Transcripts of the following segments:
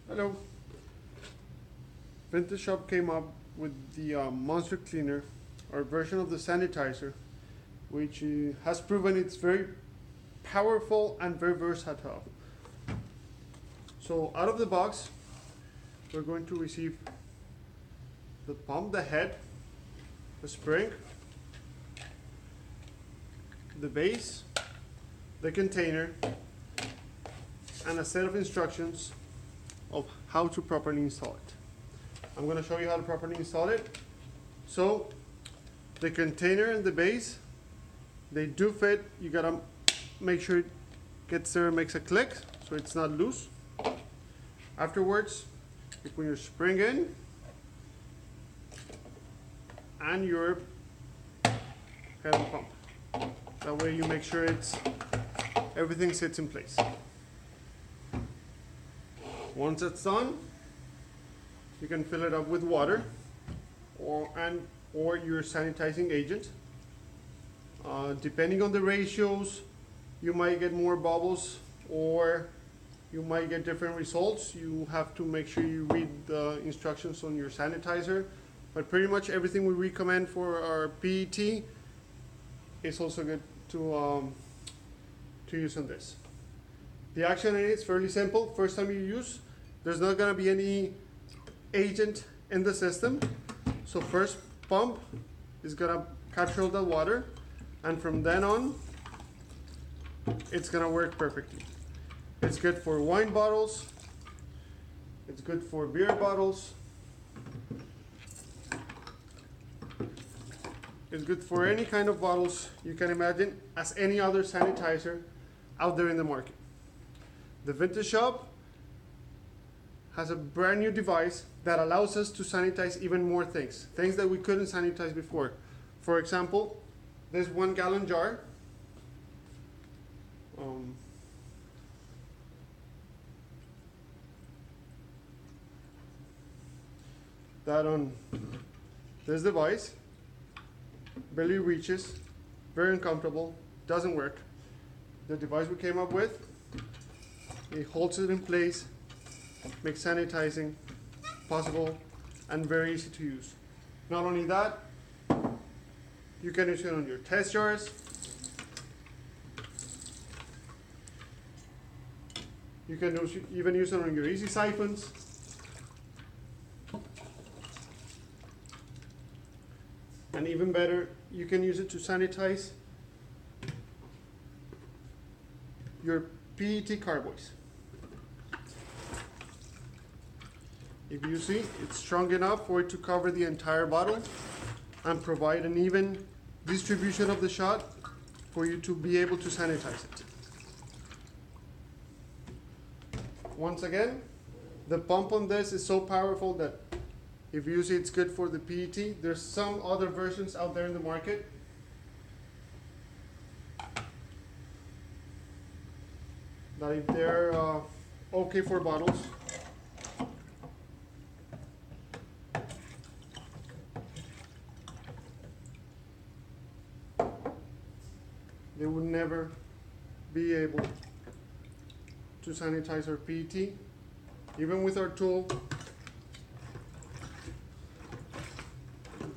Hello. Vintage Shop came up with the Monster Cleaner, or version of the sanitizer, which has proven it's very powerful and very versatile. So out of the box, we're going to receive the pump, the head, the spring, the base, the container, and a set of instructions of how to properly install it. I'm going to show you how to properly install it. So the container and the base, they do fit. You gotta make sure it gets there and makes a click so it's not loose. Afterwards, you put your spring in and your head and pump. That way you make sure everything sits in place. Once it's done, you can fill it up with water or your sanitizing agent. Depending on the ratios, you might get more bubbles or you might get different results. You have to make sure you read the instructions on your sanitizer. But pretty much everything we recommend for our PET is also good to use on this. The action in it is fairly simple. First time you use, there's not going to be any agent in the system. So first pump is going to capture all the water, and from then on, it's going to work perfectly. It's good for wine bottles. It's good for beer bottles. It's good for any kind of bottles you can imagine, as any other sanitizer out there in the market. The Vintage Shop has a brand new device that allows us to sanitize even more things that we couldn't sanitize before. For example, this 1 gallon jar. That on this device barely reaches, very uncomfortable, doesn't work. The device we came up with, it holds it in place, makes sanitizing possible and very easy to use. Not only that, you can use it on your test jars. You can even use it on your easy siphons. And even better, you can use it to sanitize your PET carboys. If you see, it's strong enough for it to cover the entire bottle and provide an even distribution of the shot for you to be able to sanitize it. Once again, the pump on this is so powerful that if you see it's good for the PET, there's some other versions out there in the market. That if they're okay for bottles, they would never be able to sanitize our PET. Even with our tool,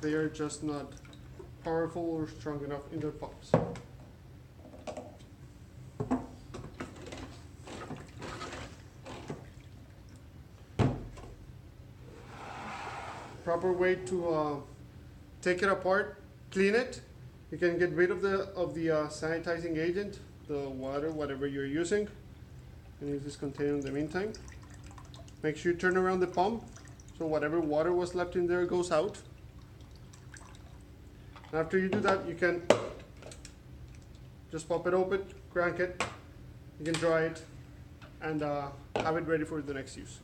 they are just not powerful or strong enough in their pumps. Proper way to take it apart, clean it. You can get rid of the sanitizing agent, the water, whatever you're using, and use this container in the meantime. Make sure you turn around the pump so whatever water was left in there goes out. After you do that, you can just pop it open, crank it, you can dry it, and have it ready for the next use.